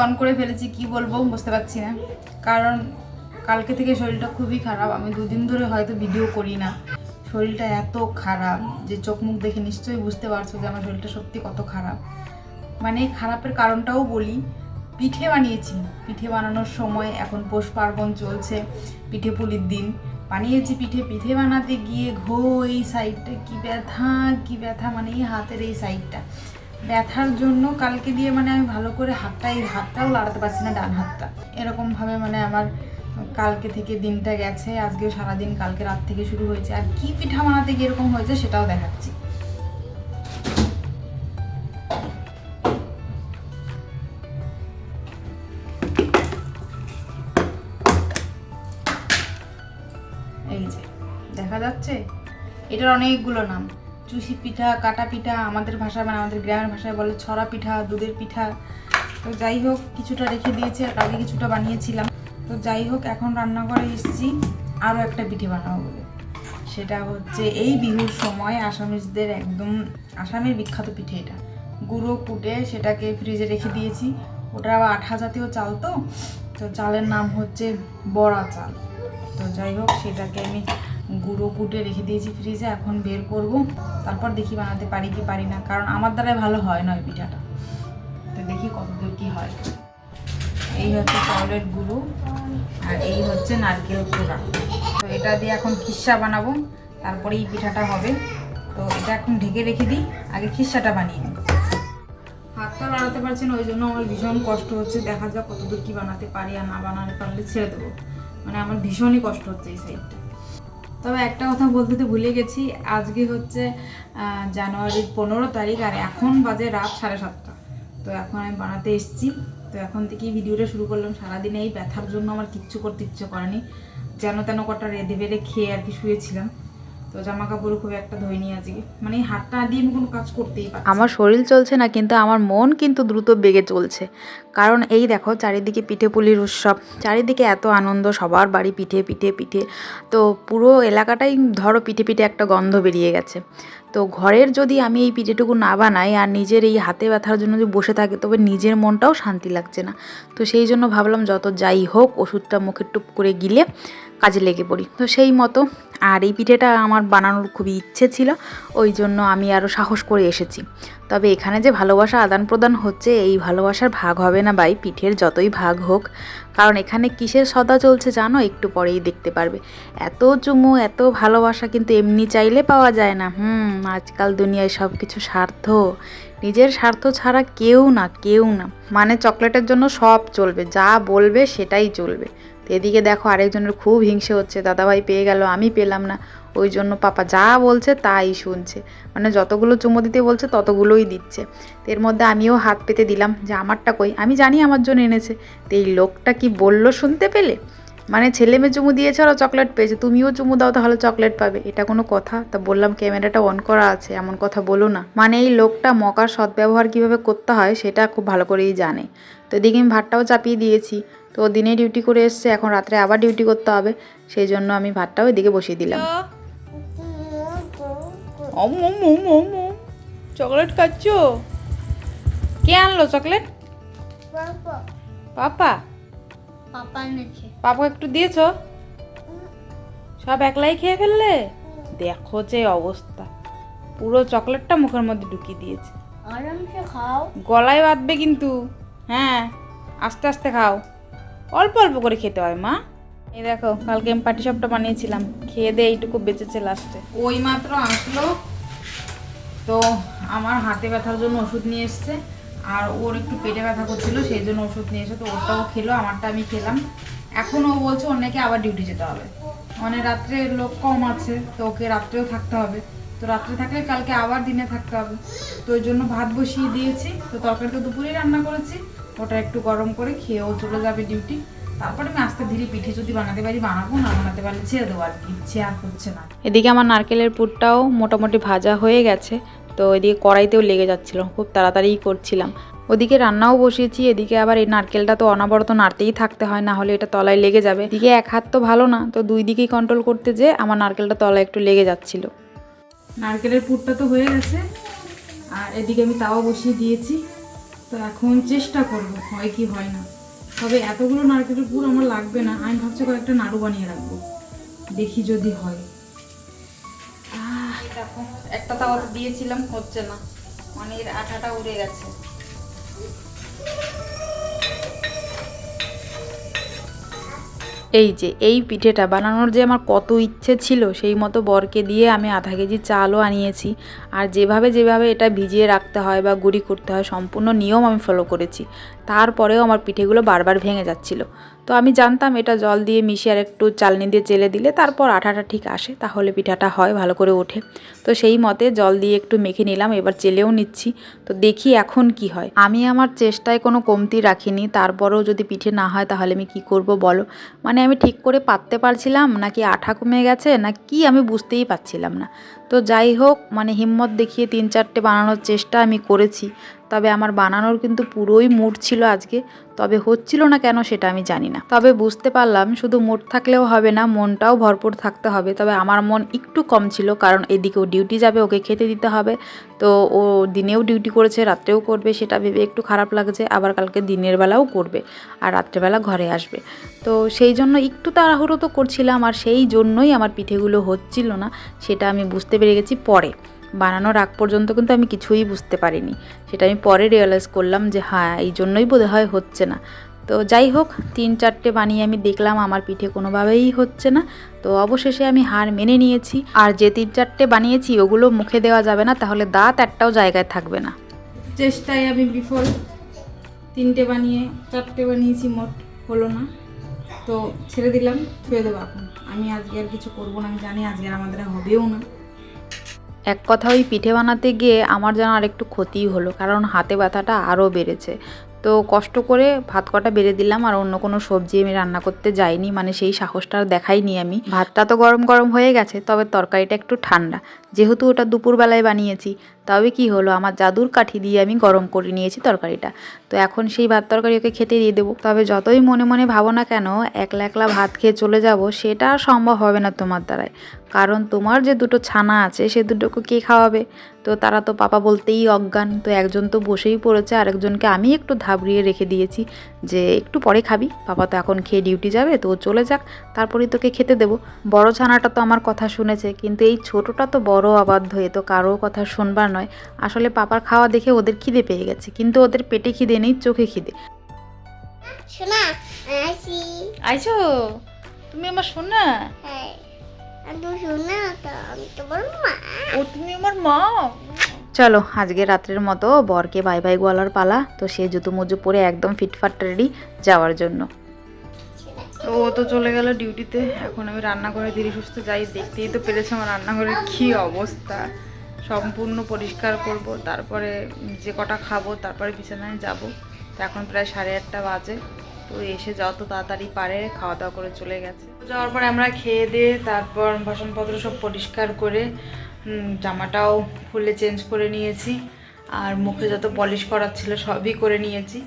On করে ফেলেছি, কি বলবো বুঝতে পারছি না। কারণ কালকে থেকে শরীরটা খুবই খারাপ। আমি 2 দিন ধরে হয়তো ভিডিও করি না। শরীরটা এত খারাপ যে চোখ মুখ দেখে নিশ্চয়ই বুঝতে পারছো যে আমার শরীরটা সত্যি কত খারাপ। মানে খারাপের কারণটাও বলি। পিঠে বানিয়েছি, পিঠে বানানোর সময় এখন পৌষ পার্বণ চলছে, পিঠে পুলির দিন। বানিয়েছি পিঠে বানাতে গিয়ে এই সাইডটা কি ব্যথা, মানে এই হাতের এই সাইডটা ব্যথার জন্য কালকে দিয়ে মানে আমি ভালো করে হাতটাও লাড়াতে পারছি না, ডান হাতটা। এরকমভাবে মানে আমার কালকে থেকে দিনটা গেছে। আজকেও সারাদিন, কালকে রাত থেকে শুরু হয়েছে। আর কি পিঠা বানাতে গিয়ে এরকম হয়েছে সেটাও দেখাচ্ছি। এই যে দেখা যাচ্ছে, এটার অনেকগুলো নাম। চুষি পিঠা, কাটা পিঠা, আমাদের ভাষায় মানে আমাদের গ্রামের ভাষায় বলে ছড়া পিঠা, দুধের পিঠা। তো যাই হোক, কিছুটা রেখে দিয়েছি, আর কালকে কিছুটা বানিয়েছিলাম। তো যাই হোক, এখন রান্নাঘরে এসেছি আরও একটা পিঠে বানাবো বলে। সেটা হচ্ছে এই বিহুর সময় আসামিজদের একদম আসামের বিখ্যাত পিঠে এটা। গুঁড়ো কুটে সেটাকে ফ্রিজে রেখে দিয়েছি। ওটা আবার আঠা জাতীয় চাল, তো চালের নাম হচ্ছে বড়া চাল। তো যাই হোক, সেটাকে আমি গুঁড়ো কুটে রেখে দিয়েছি ফ্রিজে। এখন বের করব, তারপর দেখি বানাতে পারি কি পারি না। কারণ আমার দ্বারাই ভালো হয় না ওই পিঠাটা। তো দেখি কতদূর কি হয়। এই হচ্ছে চাউলের গুঁড়ো, আর এই হচ্ছে নারকেল কোড়া। তো এটা দিয়ে এখন খিসা বানাবো, তারপরে এই পিঠাটা হবে। তো এটা এখন ঢেকে রেখে দিই, আগে খিসাটা বানিয়ে নিই। হাতটা বাড়াতে পারছি না, ওই জন্য আমার ভীষণ কষ্ট হচ্ছে। দেখা যাক কতদূর কি বানাতে পারি, আর না বানাতে পারলে ছেড়ে দেবো। মানে আমার ভীষণই কষ্ট হচ্ছে এই সাইডটা। তবে একটা কথা বলতে তো ভুলে গেছি, আজকে হচ্ছে জানুয়ারির 15 তারিখ, আর এখন বাজে রাত 7:30। তো এখন আমি বানাতে এসেছি। তো এখন থেকেই ভিডিওটা শুরু করলাম। সারাদিনে এই ব্যথার জন্য আমার কিচ্ছু করতে ইচ্ছে করেনি, যেন তেন কটা রেঁধে বেড়ে খেয়ে আর কি শুয়েছিলাম। তো জামা কাপড় খুব একটা ধোয়নি আজকে, মানে এই হাতটা দিয়ে আমি কোনো কাজ করতেই পারছি। আমার শরীর চলছে না, কিন্তু আমার মন কিন্তু দ্রুত বেগে চলছে। কারণ এই দেখো, চারিদিকে পিঠে পুলির উৎসব, চারিদিকে এত আনন্দ, সবার বাড়ি পিঠে পিঠে পিঠে। তো পুরো এলাকাটাই ধরো পিঠে পিঠে একটা গন্ধ বেরিয়ে গেছে। তো ঘরের যদি আমি এই পিঠেটুকু না বানাই আর নিজের এই হাতে ব্যথার জন্য যদি বসে থাকি, তবে নিজের মনটাও শান্তি লাগছে না। তো সেই জন্য ভাবলাম যত যাই হোক, ওষুধটা মুখে টুপ করে গিলে কাজে লেগে পড়ি। তো সেই মতো, আর এই পিঠেটা আমার বানানোর খুবই ইচ্ছে ছিল, ওই জন্য আমি আরও সাহস করে এসেছি। তবে এখানে যে ভালোবাসা আদান প্রদান হচ্ছে, এই ভালোবাসার ভাগ হবে না ভাই, পিঠের যতই ভাগ হোক। কারণ এখানে কিসের সদা চলছে জানো, একটু পরেই দেখতে পারবে। এত চুমু, এত ভালোবাসা কিন্তু এমনি চাইলে পাওয়া যায় না। আজকাল দুনিয়ায় সব কিছু স্বার্থ, নিজের স্বার্থ ছাড়া কেউ না, কেউ না। মানে চকলেটের জন্য সব চলবে, যা বলবে সেটাই চলবে। তো এদিকে দেখো, আরেকজনের খুব হিংসে হচ্ছে, দাদাভাই পেয়ে গেল, আমি পেলাম না। ওই জন্য পাপা যা বলছে তাই শুনছে, মানে যতগুলো চুমো দিতে বলছে ততগুলোই দিচ্ছে। তো এর মধ্যে আমিও হাত পেতে দিলাম যে আমারটা কই, আমি জানি আমার জন্য এনেছে। তো এই লোকটা কি বললো শুনতে পেলে, মানে ছেলে মেয়ে চুমু দিয়েছে আর চকলেট পেয়েছে, তুমিও চুমু দাও তাহলে চকলেট পাবে, এটা কোনো কথা? তা বললাম ক্যামেরাটা অন করা আছে, এমন কথা বলো না। মানে এই লোকটা মকার সদ্ব্যবহার কীভাবে করতে হয় সেটা খুব ভালো করেই জানে। তো এদিকে আমি ভাতটাও চাপিয়ে দিয়েছি। তো দিনে ডিউটি করে এসছে, এখন রাত্রে আবার ডিউটি করতে হবে, সেই জন্য আমি ভাতটাও এদিকে বসিয়ে দিলাম। চকলেট খাচ্ছ? কে আনলো চকলেট? পাপা। পাপা একটু দিয়েছো? সব একলাই খেয়ে ফেললে? দেখো যে অবস্থা, পুরো চকলেটটা মুখের মধ্যে ঢুকিয়ে দিয়েছে। আরামসে খাও, গলায় বাঁধবে কিন্তু। হ্যাঁ, আস্তে আস্তে খাও, অল্প অল্প করে খেতে হয় মা। এই দেখো, কালকে আমি পাটিসাপটা বানিয়েছিলাম, খেয়ে দিয়ে এইটুকু বেঁচেছে লাস্টে। ওই মাত্র আসলো, তো আমার হাতে ব্যথার জন্য ওষুধ নিয়ে এসছে, আর ওর একটু পেটে ব্যথা করছিল সেই জন্য ওষুধ নিয়ে এসে। তো ওরটাও খেলো, আমারটা আমি খেলাম। এখন ও বলছে ওর নাকি আবার ডিউটি যেতে হবে, মানে রাত্রে লোক কম আছে, তো ওকে রাত্রেও থাকতে হবে। তো রাত্রে থাকলে কালকে আবার দিনে থাকতে হবে। তো ওই জন্য ভাত বসিয়ে দিয়েছি। তো তরকারি তো দুপুরেই রান্না করেছি, ওটা একটু গরম করে খেয়েও চলে যাবে ডিউটি। তারপরে আমি আস্তে ধীরে পিঠে যদি বানাতে পারি বানাবো, না বানাতে পারলে ছেড়ে দেবো, আর কি ইচ্ছে আর হচ্ছে না। এদিকে আমার নারকেলের পুরটাও মোটামুটি ভাজা হয়ে গেছে। তো এদিকে কড়াইতেও লেগে যাচ্ছিল, খুব তাড়াতাড়িই করছিলাম। ওদিকে রান্নাও বসিয়েছি, এদিকে আবার এই নারকেলটা তো অনবরত নাড়তেই থাকতে হয়, না হলে এটা তলায় লেগে যাবে। এদিকে এক হাত তো ভালো না, তো দুই দিকেই কন্ট্রোল করতে যেয়ে আমার নারকেলটা তলায় একটু লেগে যাচ্ছিল। নারকেলের পুরটা তো হয়ে গেছে, আর এদিকে আমি তাওয়া বসিয়ে দিয়েছি। তো তো এখন চেষ্টা করব হয় কি হয় না। তবে এতগুলো নারকেলের পুর আমার লাগবে না, আমি ভাবছি কয়েকটা নাড়ু বানিয়ে রাখবো, দেখি যদি হয়। দেখো একটা তাওয়া দিয়েছিলাম, হচ্ছে না, মানে এর আঠাটা উড়ে গেছে। এই যে এই পিঠেটা বানানোর যে আমার কত ইচ্ছে ছিল, সেই মতো বরকে দিয়ে আমি আধা কেজি চালও আনিয়েছি। আর যেভাবে যেভাবে এটা ভিজিয়ে রাখতে হয় বা গুঁড়ি করতে হয় সম্পূর্ণ নিয়ম আমি ফলো করেছি। তারপরেও আমার পিঠেগুলো বারবার ভেঙে যাচ্ছিল। তো আমি জানতাম এটা জল দিয়ে মিশিয়ে আর একটু চালনি দিয়ে চেলে দিলে তারপর আঠাটা ঠিক আসে, তাহলে পিঠাটা হয় ভালো করে ওঠে। তো সেই মতে জল দিয়ে একটু মেখে নিলাম, এবার চেলেও নিচ্ছি। তো দেখি এখন কি হয়। আমি আমার চেষ্টায় কোনো কমতি রাখিনি, তারপরেও যদি পিঠে না হয় তাহলে আমি কি করব বলো। মানে আমি ঠিক করে পাততে পারছিলাম নাকি আঠা কমে গেছে না কি আমি বুঝতেই পারছিলাম না। তো যাই হোক, মানে হিম্মত দেখিয়ে 3-4টে বানানোর চেষ্টা আমি করেছি। তবে আমার বানানোর কিন্তু পুরোই মুড ছিল আজকে, তবে হচ্ছিল না কেন সেটা আমি জানি না। তবে বুঝতে পারলাম শুধু মুড থাকলেও হবে না, মনটাও ভরপুর থাকতে হবে। তবে আমার মন একটু কম ছিল, কারণ এদিকেও ডিউটি যাবে, ওকে খেতে দিতে হবে। তো ও দিনেও ডিউটি করেছে, রাত্রেও করবে, সেটা ভেবে একটু খারাপ লাগছে। আবার কালকে দিনের বেলাও করবে আর রাত্রেবেলা ঘরে আসবে। তো সেই জন্য একটু তাড়াহুড়ো তো করছিলাম, আর সেই জন্যই আমার পিঠেগুলো হচ্ছিল না, সেটা আমি বুঝতে পেরে গেছি পরে। বানানোর আগ পর্যন্ত কিন্তু আমি কিছুই বুঝতে পারিনি, সেটা আমি পরে রিয়েলাইজ করলাম যে হ্যাঁ এই জন্যই বোধহয় হচ্ছে না। তো যাই হোক, 3-4টে বানিয়ে আমি দেখলাম আমার পিঠে কোনোভাবেই হচ্ছে না। তো অবশেষে আমি হার মেনে নিয়েছি। আর যে 3-4টে বানিয়েছি ওগুলো মুখে দেওয়া যাবে না, তাহলে দাঁত একটাও জায়গায় থাকবে না। চেষ্টায় আমি বিফল, 3টে বানিয়ে 4টে বানিয়েছি, মোট হলো না। তো ছেড়ে দিলাম, ছুঁয়ে দেবো এখন। আমি আজকে আর কিছু করবো না, আমি জানি আজকে আর আমাদের হবেও না। এক কথা ওই পিঠে বানাতে গিয়ে আমার যেন আরেকটু ক্ষতিই হলো, কারণ হাতে ব্যথাটা আরও বেড়েছে। তো কষ্ট করে ভাত কটা বেড়ে দিলাম, আর অন্য কোনো সবজি আমি রান্না করতে যাইনি, মানে সেই সাহসটা আর দেখাইনি আমি। ভাতটা তো গরম গরম হয়ে গেছে, তবে তরকারিটা একটু ঠান্ডা, যেহেতু ওটা দুপুরবেলায় বানিয়েছি। তবে কি হলো, আমার জাদুর কাঠি দিয়ে আমি গরম করে নিয়েছি তরকারিটা। তো এখন সেই ভাত তরকারি ওকে খেতে দিয়ে দেবো। তবে যতই মনে মনে ভাবো না কেন, একলা একলা ভাত খেয়ে চলে যাব সেটা আর সম্ভব হবে না তোমার দ্বারায়। কারণ তোমার যে দুটো ছানা আছে সে দুটোকে কে খাওয়াবে? তো তারা তো পাপা বলতেই অজ্ঞান। তো একজন তো বসেই পড়েছে, আরেকজনকে আমি একটু ধাবড়িয়ে রেখে দিয়েছি যে একটু পরে খাবি, পাপা তো এখন খেয়ে ডিউটি যাবে, তো ও চলে যাক, তারপরেই তোকে খেতে দেবো। বড় ছানাটা তো আমার কথা শুনেছে, কিন্তু এই ছোটোটা তো বড় অবাধ্য, এ তো কারো কথা শুনবার নয়। আসলে পাপার খাওয়া দেখে ওদের খিদে পেয়ে গেছে, কিন্তু ওদের পেটে খিদে নেই, চোখে খিদে। শোনা আসি। আইছো তুমি আমার সোনা? হ্যাঁ আমি শোনা তো, আমি তো বলবো মা। ও তুমি আমার মা। চলো আজকে রাত্রের মতো বরকে বাই বাই বলার পালা। তো সে জুতো মুজো পরে একদম ফিটফাট রেডি যাওয়ার জন্য। তো ও তো চলে গেল ডিউটিতে, এখন আমি রান্নাঘরে ধীরে সুস্থ যাই। দেখতেই তো পেরেছো আমার রান্নাঘরের কি অবস্থা, সম্পূর্ণ পরিষ্কার করব, তারপরে যে কটা খাবো, তারপরে বিছানায় যাব। তো এখন প্রায় 8:30 বাজে। তো এসে যত তাড়াতাড়ি পারে খাওয়া দাওয়া করে চলে গেছে। যাওয়ার পরে আমরা খেয়ে দিয়ে তারপর বাসনপত্র সব পরিষ্কার করে জামাটাও খুলে চেঞ্জ করে নিয়েছি, আর মুখে যত পলিশ করার ছিল সবই করে নিয়েছি।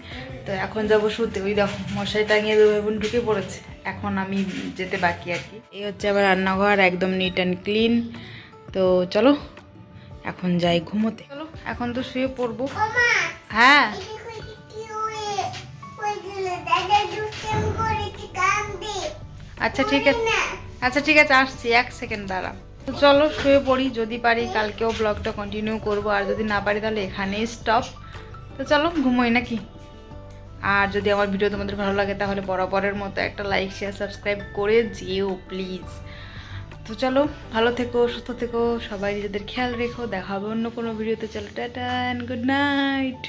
তো এখন যাব শুতে। ওই দেখো মশারি টাঙিয়ে দেবো এবং ঢুকে পড়েছে, এখন আমি যেতে বাকি আর কি। এই হচ্ছে আবার রান্নাঘর, একদম নিট অ্যান্ড ক্লিন। তো চলো এখন যাই ঘুমোতে। চলো এখন তো শুয়ে পড়বো। হ্যাঁ আচ্ছা ঠিক আছে, আচ্ছা ঠিক আছে, আসছি, 1 সেকেন্ড দাঁড়া। তো চলো শুয়ে পড়ি, যদি পারি কালকেও ব্লগটা কন্টিনিউ করব, আর যদি না পারি তাহলে এখানেই স্টপ। তো চলো ঘুমোই নাকি। আর যদি আমার ভিডিও তোমাদের ভালো লাগে তাহলে বরাবরের মতো একটা লাইক শেয়ার সাবস্ক্রাইব করে যেও প্লিজ। তো চলো ভালো থেকো, সুস্থ থেকো, সবাই নিজেদের খেয়াল রেখো। দেখা হবে অন্য কোনো ভিডিওতে। চলো টাটা অ্যান্ড গুড নাইট।